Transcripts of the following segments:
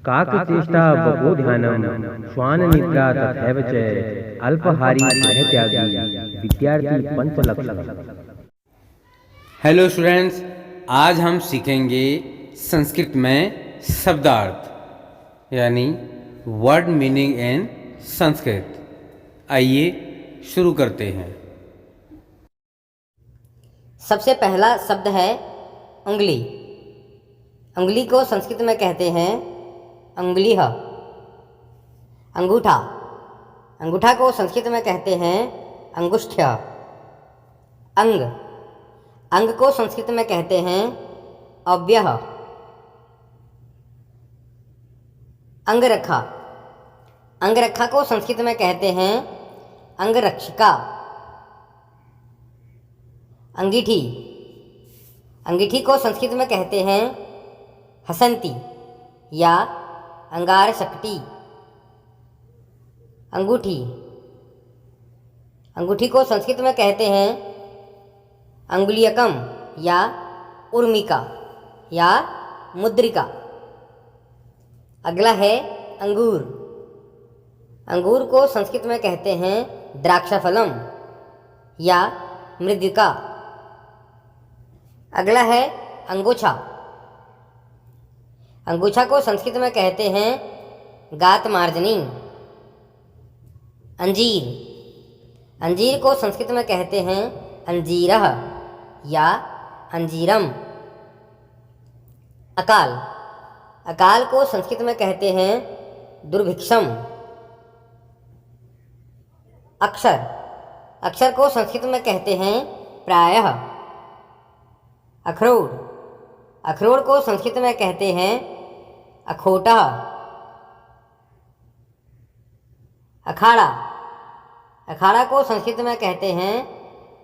काकचेष्टा बकोध्यानम श्वाननिद्रा तथैव च अल्पाहारी गृहत्यागी विद्यार्थी पंचलक्षण। हेलो स्टूडेंट्स, आज हम सीखेंगे संस्कृत में शब्दार्थ यानी वर्ड मीनिंग इन संस्कृत। आइए शुरू करते हैं। सबसे पहला शब्द है उंगली। उंगली को संस्कृत में कहते हैं अंगुलीह। अंगूठा। अंगूठा को संस्कृत में कहते हैं अंगुष्ठ्य। अंग। अंग को संस्कृत में कहते हैं अव्यय। अंगरखा। अंगरखा को संस्कृत में कहते हैं अंगरक्षिका। अंगीठी। अंगीठी को संस्कृत में कहते हैं हसंती या अंगारशक्ति। अंगूठी। अंगूठी को संस्कृत में कहते हैं अंगुलीयकम या उर्मिका या मुद्रिका। अगला है अंगूर। अंगूर को संस्कृत में कहते हैं द्राक्षाफलम या मृदिका। अगला है अंगोछा। अंगोछा को संस्कृत में कहते हैं गातमार्जनी। अंजीर। अंजीर को संस्कृत में कहते हैं अंजीरः या अंजीरम। अकाल। अकाल को संस्कृत में कहते हैं दुर्भिक्षम। अक्षर। अक्षर को संस्कृत में कहते हैं प्रायः। अखरोट। अखरोट को संस्कृत में कहते हैं अखोटः। अखाड़ा। अखाड़ा को संस्कृत में कहते हैं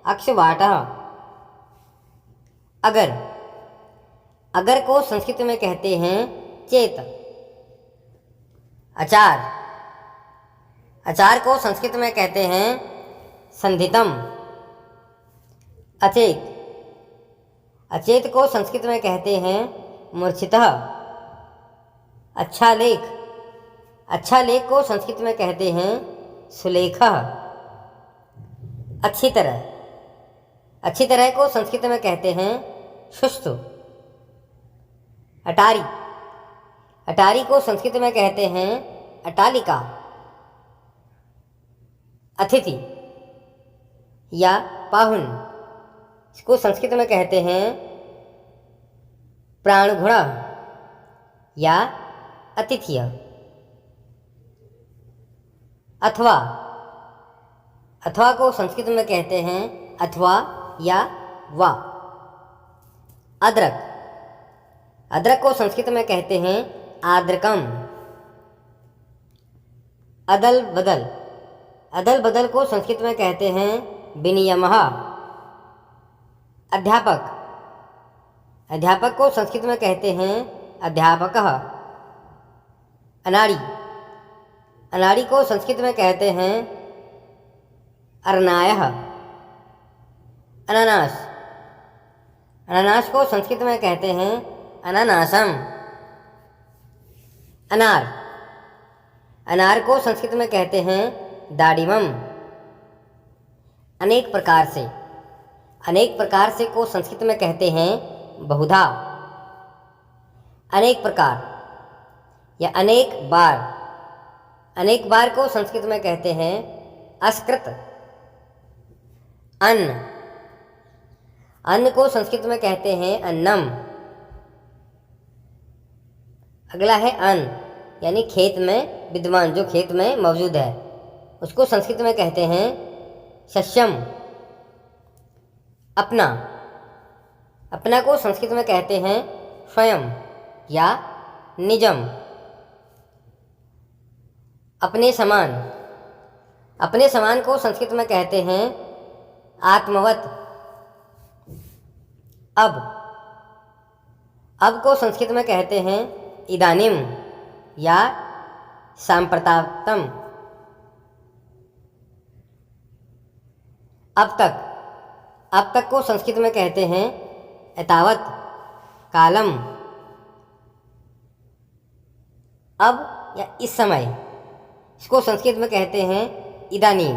अक्षवाटः। अगर। अगर को संस्कृत में कहते हैं चेत। अचार। अचार को संस्कृत में कहते हैं संधितम। अचेत। अचेत को संस्कृत में कहते हैं मूर्छितः। अच्छा लेख। अच्छा लेख को संस्कृत में कहते हैं सुलेखः। अच्छी तरह। अच्छी तरह को संस्कृत में कहते हैं सुस्तु। अटारी। अटारी को संस्कृत में कहते हैं अटालिका। अतिथि या पाहुन, इसको संस्कृत में कहते हैं प्राणगुण या अतिथ्य। अथवा। अथवा को संस्कृत में कहते हैं अथवा या वा। अदरक। अदरक को संस्कृत में कहते हैं आद्रकम। अदल बदल। अदल बदल को संस्कृत में कहते हैं विनियमः। अध्यापक। अध्यापक को संस्कृत में कहते हैं अध्यापकः। अनाड़ी। अनाड़ी को संस्कृत में कहते हैं अरनायः। अनानास। अनानास को संस्कृत में कहते हैं अनानासम। अनार। अनार को संस्कृत में कहते हैं दाडिमम। अनेक प्रकार से। अनेक प्रकार से को संस्कृत में कहते हैं बहुधा। अनेक प्रकार या अनेक बार। अनेक बार को संस्कृत में कहते हैं असकृत। अन्न। अन्न को संस्कृत में कहते हैं अन्नम। अगला है अन्न यानी खेत में विद्यमान, जो खेत में मौजूद है, उसको संस्कृत में कहते हैं शस्यम। अपना। अपना को संस्कृत में कहते हैं स्वयं या निजम। अपने समान। अपने समान को संस्कृत में कहते हैं आत्मवत। अब को संस्कृत में कहते हैं इदानीम या सांप्रताप्तम। अब तक। अब तक को संस्कृत में कहते हैं एतावत कालम। अब या इस समय, इसको संस्कृत में कहते हैं इदानीं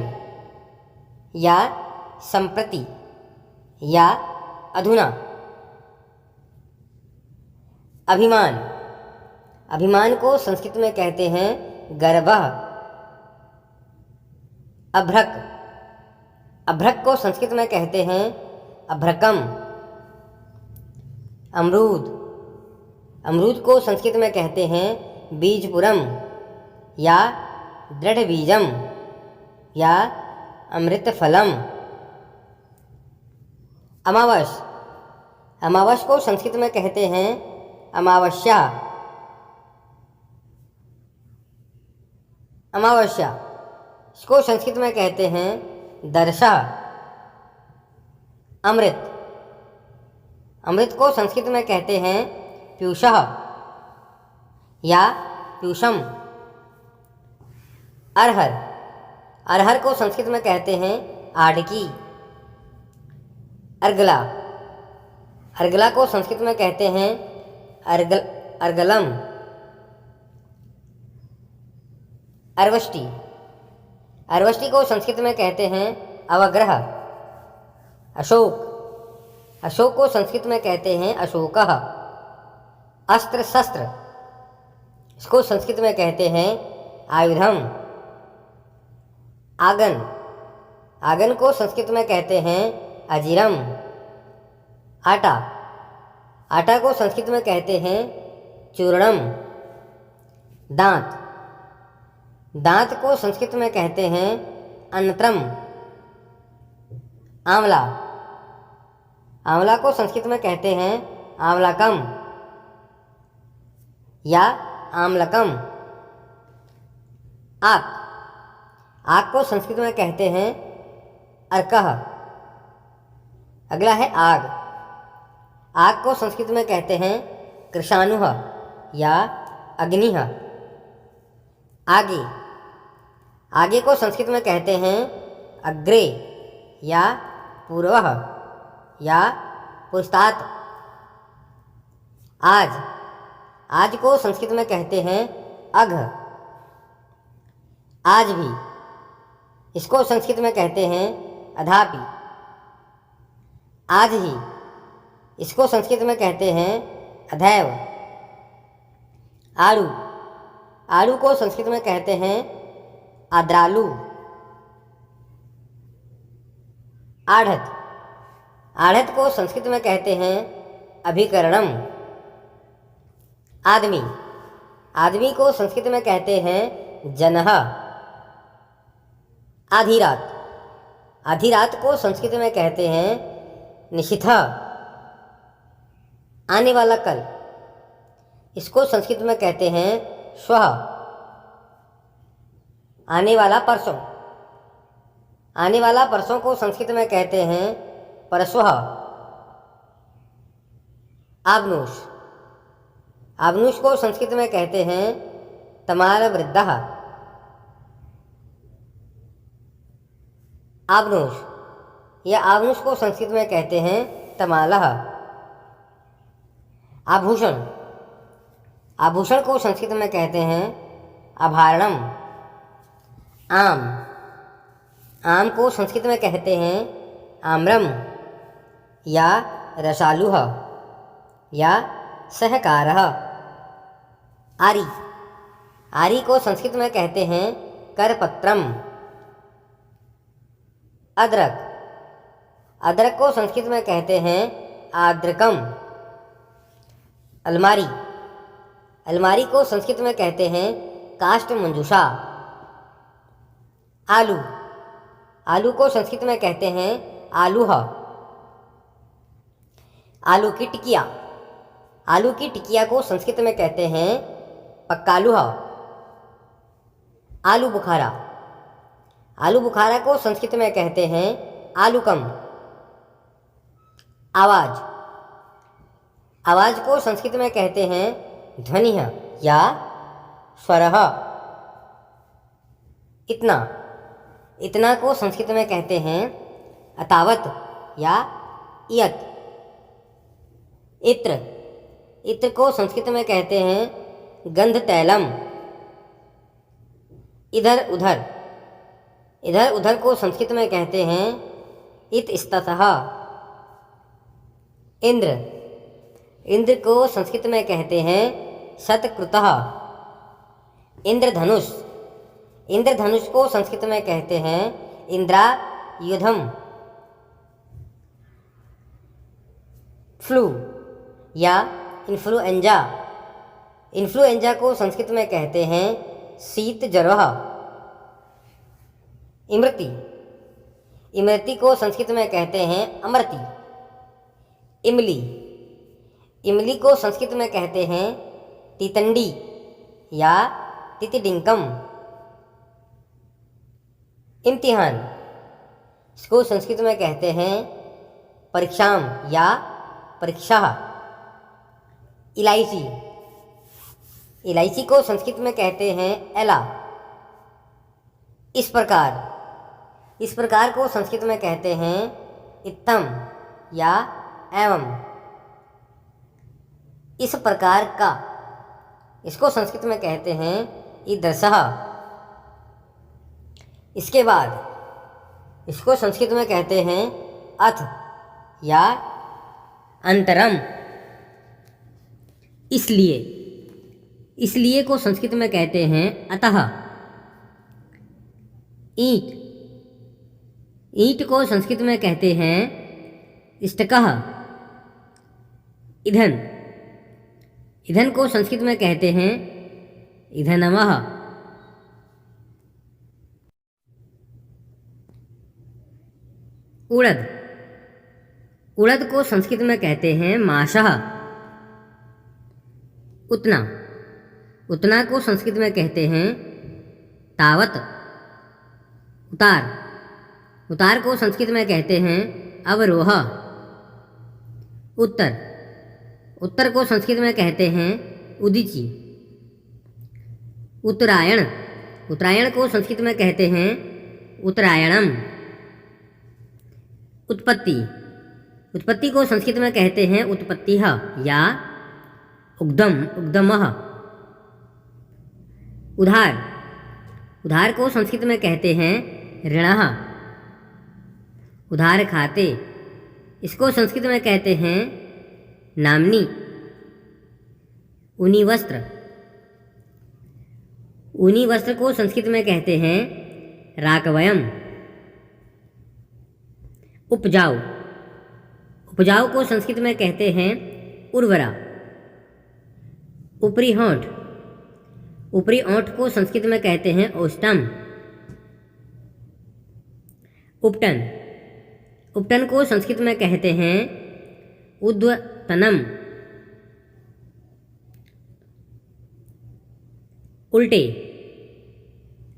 या संप्रति या अधुना। अभिमान, अभिमान को संस्कृत में कहते हैं गर्वः। अभ्रक, अभ्रक को संस्कृत में कहते हैं अभ्रकम। अमरूद, अमरूद को संस्कृत में कहते हैं बीजपुरम या दृढ़ बीजम या अमृतफलम। अमावस, अमावस को संस्कृत में कहते हैं अमावस्या। अमावस्या, इसको संस्कृत में कहते हैं दर्शा। अमृत, अमृत को संस्कृत में कहते हैं पीयूषः या पीयूषम। अरहर, अरहर को संस्कृत में कहते हैं आड़की। अर्गला, अर्गला को संस्कृत में कहते हैं अर्गलम। अर्वष्टि, अर्वष्टि को संस्कृत में कहते हैं अवग्रह। अशोक, अशोक को संस्कृत में कहते हैं अशोकः। अस्त्र शस्त्र, इसको संस्कृत में कहते हैं आयुधम। आगन, आगन को संस्कृत में कहते हैं अजिरम। आटा, आटा को संस्कृत में कहते हैं चूर्णम। दांत, दांत को संस्कृत में कहते हैं अनत्रम। आंवला, आंवला को संस्कृत में कहते हैं आंवलाकम या आमलकम। आक, आक को संस्कृत में कहते हैं अर्कः। अगला है आग, आग को संस्कृत में कहते हैं कृशानुः या अग्निः। आगे, आगे को संस्कृत में कहते हैं अग्रे या पूर्वः या पुरस्तात्। आज, आज को संस्कृत में कहते हैं अघ। आज भी, इसको संस्कृत में कहते हैं अधापि। आज ही, इसको संस्कृत में कहते हैं अधैव। आड़ू, आड़ू को संस्कृत में कहते हैं आद्रालु। आढ़त, आढ़त को संस्कृत में कहते हैं अभिकरणम। आदमी, आदमी को संस्कृत में कहते हैं जनः। आधी रात, आधी रात को संस्कृत में कहते हैं निशिथा। आने वाला कल, इसको संस्कृत में कहते हैं श्वः। आने वाला परसों, आने वाला परसों को संस्कृत में कहते हैं परश्वः। आबनूष, आबनूष को संस्कृत में कहते हैं तमालवृद्धः। आबनूष या आबनूष को संस्कृत में कहते हैं तमालः। आभूषण, आभूषण को संस्कृत में कहते हैं आभरणम। आम, आम को संस्कृत में कहते हैं आम्रम या रसालुः या सहकारः। आरी, आरी को संस्कृत में कहते हैं करपत्रम। अदरक, अदरक को संस्कृत में कहते हैं आद्रकम। अलमारी, अलमारी को संस्कृत में कहते हैं काष्ठ मंजूषा। आलू, आलू को संस्कृत में कहते हैं आलूह। आलू की टिकिया, आलू की टिकिया को संस्कृत में कहते हैं पक्कालूह। आलू बुखारा, आलू बुखारा को संस्कृत में कहते हैं आलूकम। आवाज, आवाज को संस्कृत में कहते हैं ध्वनिः या स्वरः। इतना, इतना को संस्कृत में कहते हैं अतावत या इयत। इत्र, इत्र को संस्कृत में कहते हैं गंध तैलम। इधर उधर, इधर उधर को संस्कृत में कहते हैं इतस्ततः। इंद्र, इंद्र को संस्कृत में कहते हैं शतकृतः। इंद्रधनुष, इंद्रधनुष को संस्कृत में कहते हैं इंद्रायुधम। फ्लू या इन्फ्लुएंजा, इन्फ्लुएंजा को संस्कृत में कहते हैं शीत ज्वरः। इमृति, इमृति को संस्कृत में कहते हैं अमृति। इमली, इमली को संस्कृत में कहते हैं तितंडी या तितिडिंकम। इम्तिहान, इसको संस्कृत में कहते हैं परीक्षाम या परीक्षा। इलायची, इलायची को संस्कृत में कहते हैं एला। इस प्रकार को संस्कृत में कहते हैं इत्थम या एवं। इस प्रकार का, इसको संस्कृत में कहते हैं ईदृशः। इसके बाद इसको संस्कृत में कहते हैं अथ या अंतरम। इसलिए, इसलिए को संस्कृत में कहते हैं अतः। ईंट, ईंट को संस्कृत में कहते हैं इष्टकः। ईंधन, ईंधन को संस्कृत में कहते हैं ईंधनमः। उड़द, उड़द को संस्कृत में कहते हैं माशः। उतना, उतना को संस्कृत में कहते हैं तावत। उतार, उतार को संस्कृत में कहते हैं अवरोह। उत्तर, उत्तर को संस्कृत में कहते हैं उदीची। उत्तरायण, उत्तरायण को संस्कृत में कहते हैं उत्तरायणम। उत्पत्ति, उत्पत्ति को संस्कृत में कहते हैं उत्पत्तिः या उद्गम, उद्गमः। उधार, उधार को संस्कृत में कहते हैं ऋणः। उधार खाते, इसको संस्कृत में कहते हैं नामनी। ऊनी वस्त्र, ऊनी वस्त्र को संस्कृत में कहते हैं राकवयम। उपजाऊ, उपजाऊ को संस्कृत में कहते हैं उर्वरा। ऊपरी होंठ, ऊपरी ओंठ को संस्कृत में कहते हैं ओष्टम। उपटन, उपटन को संस्कृत में कहते हैं उद्वतनम। उल्टे,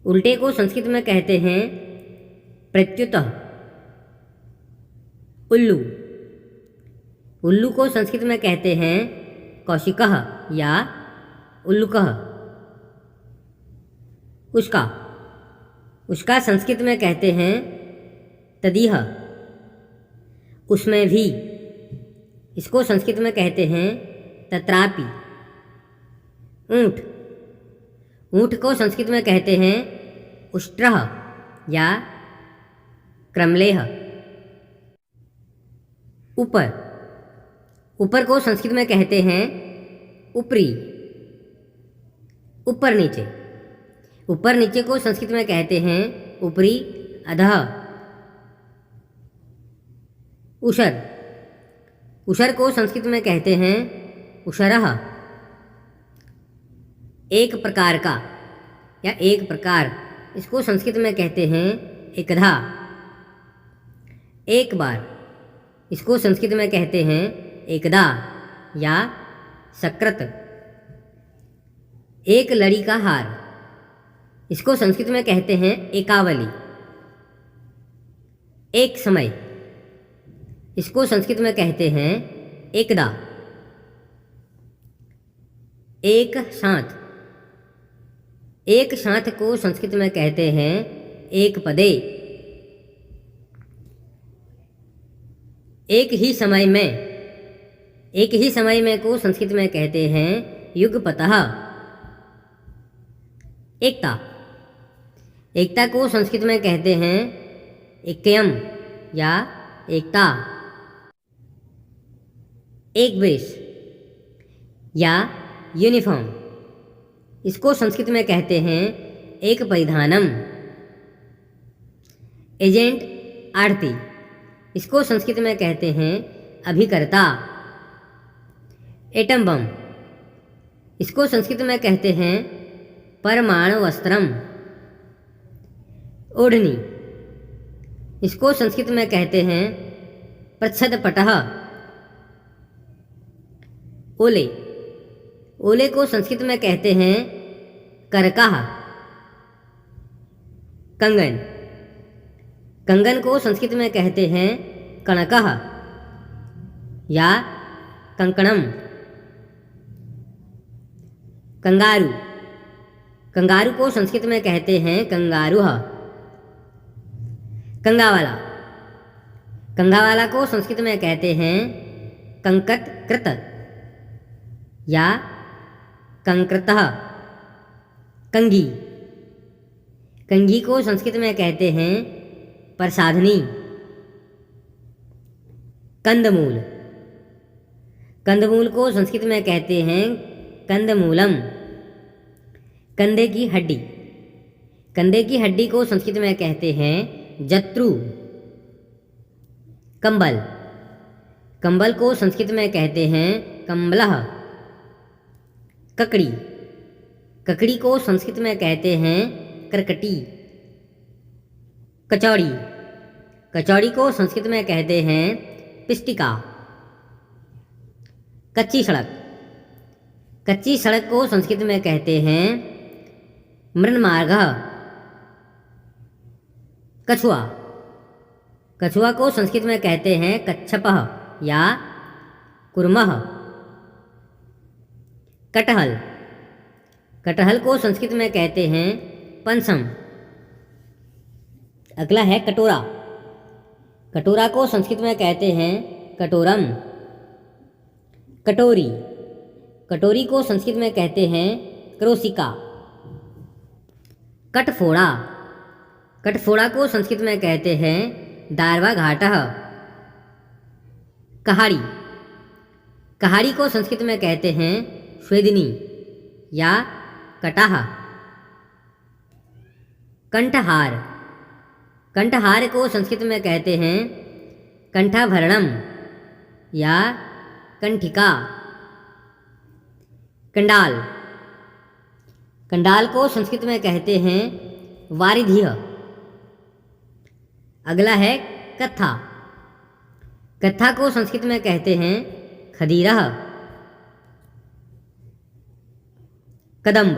उल्टे को संस्कृत में कहते हैं प्रत्युतः। उल्लू, उल्लू को संस्कृत में कहते हैं कौशिकः या उल्लुकः। उष्का, उष्का संस्कृत में कहते हैं तदीह। उसमें भी, इसको संस्कृत में कहते हैं तत्रापि। ऊँट, ऊँट को संस्कृत में कहते हैं उष्ट्रः या क्रमलेह। ऊपर, ऊपर को संस्कृत में कहते हैं ऊपरी। ऊपर नीचे, ऊपर नीचे को संस्कृत में कहते हैं ऊपरी अधः। उषर, उषर को संस्कृत में कहते हैं उषरः। एक प्रकार का या एक प्रकार, इसको संस्कृत में कहते हैं एकधा। एक बार, इसको संस्कृत में कहते हैं एकदा या सकृत। एक लड़ी का हार, इसको संस्कृत में कहते हैं एकावली। एक समय, इसको संस्कृत में कहते हैं एकदा। एक साथ, एक साथ को संस्कृत में कहते हैं एक पदे। एक ही समय में, एक ही समय में को संस्कृत में कहते हैं युगपतः। एकता, एकता को संस्कृत में कहते हैं ऐक्यम या एकता। एक वेश या यूनिफॉर्म, इसको संस्कृत में कहते हैं एक परिधानम। एजेंट आरती, इसको संस्कृत में कहते हैं अभिकर्ता। एटम बम, इसको संस्कृत में कहते हैं परमाणु वस्त्रम। ओढ़नी, इसको संस्कृत में कहते हैं प्रच्छदपटः। ओले, ओले को संस्कृत में कहते हैं करकः। कंगन, कंगन को संस्कृत में कहते हैं कणकः या कंकणम। कंगारू, कंगारू को संस्कृत में कहते हैं कंगारुः। कंगावाला, कंगावाला को संस्कृत में कहते हैं कंकत कृत या कंकृतः। कंघी, कंघी को संस्कृत में कहते हैं प्रसाधनी। कंदमूल, कंदमूल को संस्कृत में कहते हैं कंदमूलम। कंधे की हड्डी, कंधे की हड्डी को संस्कृत में कहते हैं जत्रु। कंबल, कंबल को संस्कृत में कहते हैं कंबलः। ककड़ी, ककड़ी को संस्कृत में कहते हैं करकटी। कचौड़ी, कचौड़ी को संस्कृत में कहते हैं पिष्टिका। कच्ची सड़क, कच्ची सड़क को संस्कृत में कहते हैं मृन्मार्गः। कछुआ, कछुआ को संस्कृत में कहते हैं कच्छपः या कुर्मः। कटहल, कटहल को संस्कृत में कहते हैं पंसम। अगला है कटोरा, कटोरा को संस्कृत में कहते हैं कटोरम। कटोरी, कटोरी को संस्कृत में कहते हैं क्रोशिका। कटफोड़ा, कटफोड़ा को संस्कृत में कहते हैं दारवा घाटः। कहाड़ी, कहाड़ी को संस्कृत में कहते हैं स्वेदिनी या कटाह। कंठहार, कंठहार को संस्कृत में कहते हैं कंठाभरणम या कंठिका। कंडाल, कंडाल को संस्कृत में कहते हैं वारिधिः। अगला है कत्था, कत्था को संस्कृत में कहते हैं खदीरः। कदम्ब,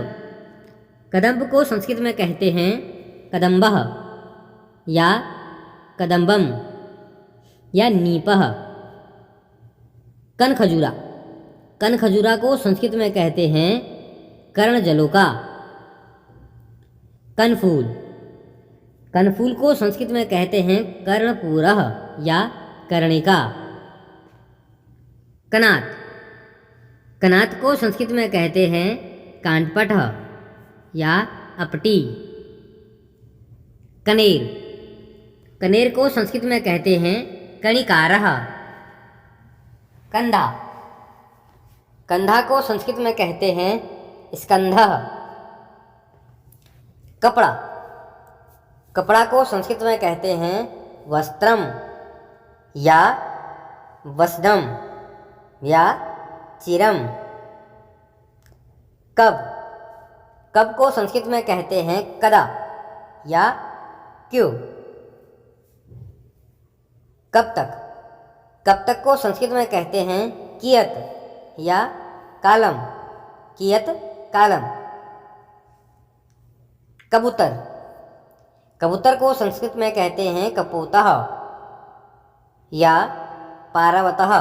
कदम्ब को संस्कृत में कहते हैं कदम्बः या कदम्बम या नीपः। कनखजूरा, कनखजूरा को संस्कृत में कहते हैं कर्णजलोका। कनफूल, कनफूल को संस्कृत में कहते हैं कर्णपूरः या कर्णिका। कनात, कनात को संस्कृत में कहते हैं कांटपटः या अपटी। कनेर, कनेर को संस्कृत में कहते हैं कणिकारः। कंधा, कंधा को संस्कृत में कहते हैं स्कंधः। कपड़ा, कपड़ा को संस्कृत में कहते हैं वस्त्रम या वस्दम या चिरम। कब, कब को संस्कृत में कहते हैं कदा या क्यों। कब तक, कब तक को संस्कृत में कहते हैं कियत या कालम, कियत कालम। कबूतर, कबूतर को संस्कृत में कहते हैं कपोतः या पारवतः।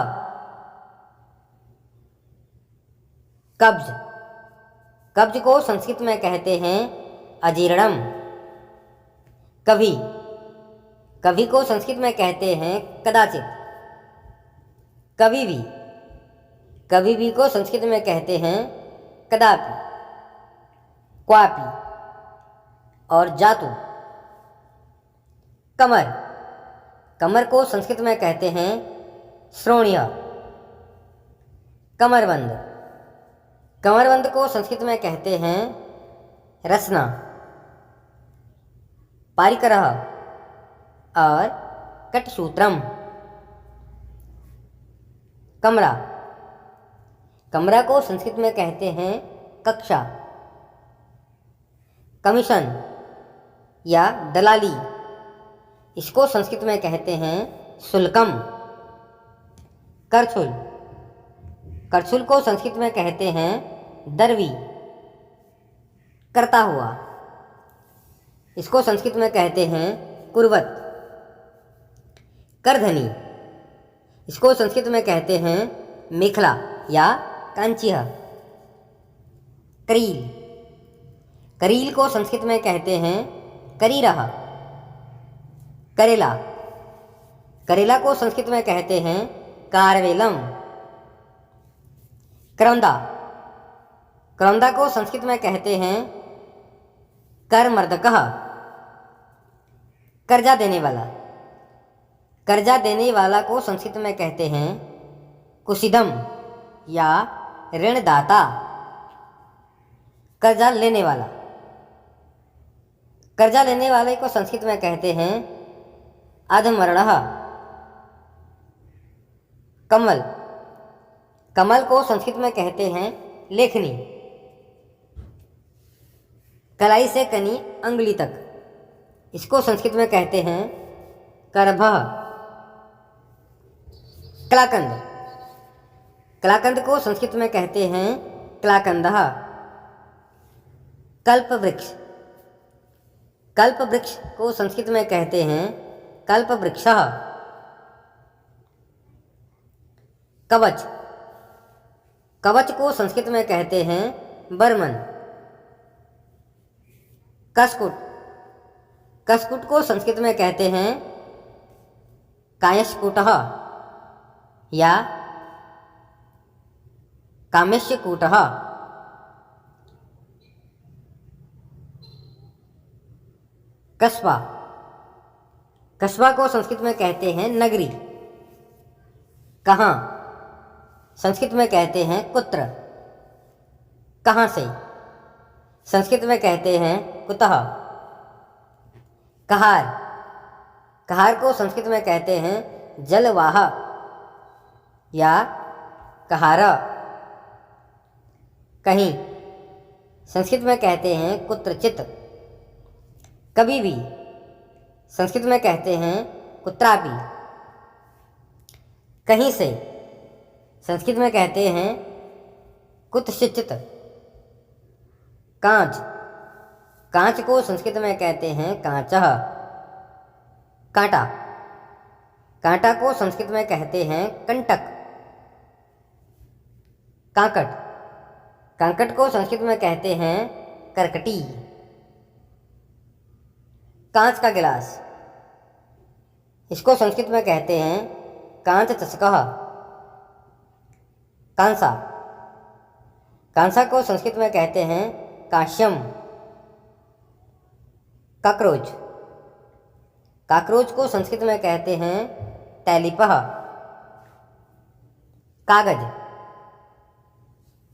कब्ज, कब्ज को संस्कृत में कहते हैं अजीर्णम। कभी, कभी को संस्कृत में कहते हैं कदाचित। कभी भी, कभी भी को संस्कृत में कहते हैं कदापि। क्वापि और जातु, कमर, कमर को संस्कृत में कहते हैं श्रोणिय। कमरबंद, कमरबंद को संस्कृत में कहते हैं रसना। पारिकरः और कटसूत्रम। कमरा, कमरा को संस्कृत में कहते हैं कक्षा। कमीशन या दलाली, इसको संस्कृत में कहते हैं शुल्कम। करछुल, करछुल को संस्कृत में कहते हैं दरवी, करता हुआ, इसको संस्कृत में कहते हैं कुर्वत। करधनी, इसको संस्कृत में कहते हैं मेखला या कांचिह। करील, करील को संस्कृत में कहते हैं करीरह। करेला, करेला को संस्कृत में कहते हैं कारवेलम। करौंदा, करौंदा को संस्कृत में कहते हैं करमर्दकः, कर्जा देने वाला। कर्जा देने वाला को संस्कृत में कहते हैं कुशिदम या ऋणदाता। कर्जा लेने वाला, कर्जा लेने वाले को संस्कृत में कहते हैं अधमरणः। कमल, कमल को संस्कृत में कहते हैं लेखनी। कलाई से कनी अंगुली तक, इसको संस्कृत में कहते हैं करभः। कलाकंद, कलाकंद को संस्कृत में कहते हैं कलाकंदः। कल्पवृक्ष, कल्पवृक्ष को संस्कृत में कहते हैं कल्पवृक्षः। कवच, कवच को संस्कृत में कहते हैं बर्मन। कसकुट, कसकुट को संस्कृत में कहते हैं कायस्कुटः या कामेश्यकूटः। कस्बा, कस्बा को संस्कृत में कहते हैं नगरी। कहाँ, संस्कृत में कहते हैं कुत्र। कहाँ से, संस्कृत में कहते हैं कुतः। कहार, कहार को संस्कृत में कहते हैं जलवाह या कहारा। कहीं, संस्कृत में कहते हैं कुत्रचित। कभी भी, संस्कृत में कहते हैं कुत्रापि। कहीं से, संस्कृत में कहते हैं कुतश्चित। कांच, कांच को संस्कृत में कहते हैं कांचः। कांटा, कांटा को संस्कृत में कहते हैं कंटक। कांकट, कांकट को संस्कृत में कहते हैं करकटी। कांच का गिलास, इसको संस्कृत में कहते हैं कांच चषकः। कांसा, कांसा को संस्कृत में कहते हैं काश्यम। काकरोच, काकरोच को संस्कृत में कहते हैं तैलिपः। कागज,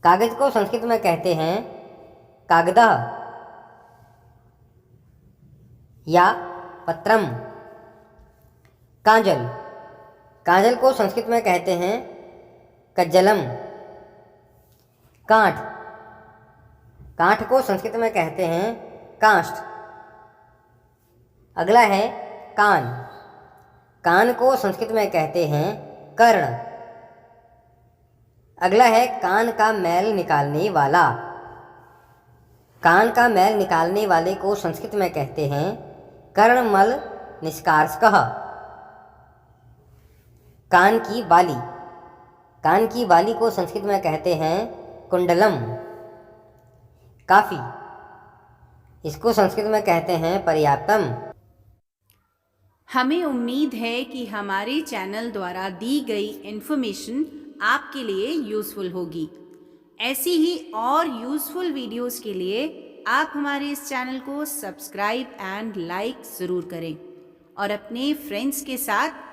कागज को संस्कृत में कहते हैं कागदः या पत्रम। कांजल, कांजल को संस्कृत में कहते हैं कज्जलम। कांठ, कांठ को संस्कृत में कहते हैं काष्ठ। अगला है कान, कान को संस्कृत में कहते हैं कर्ण। अगला है कान का मैल निकालने वाला, कान का मैल निकालने वाले को संस्कृत में कहते हैं कर्णमल निष्कार्षकः। कान की बाली, कान की बाली को संस्कृत में कहते हैं कुंडलम। काफ़ी, इसको संस्कृत में कहते हैं पर्याप्तम। हमें उम्मीद है कि हमारे चैनल द्वारा दी गई इन्फॉर्मेशन आपके लिए यूज़फुल होगी। ऐसी ही और यूज़फुल वीडियोस के लिए आप हमारे इस चैनल को सब्सक्राइब एंड लाइक ज़रूर करें और अपने फ्रेंड्स के साथ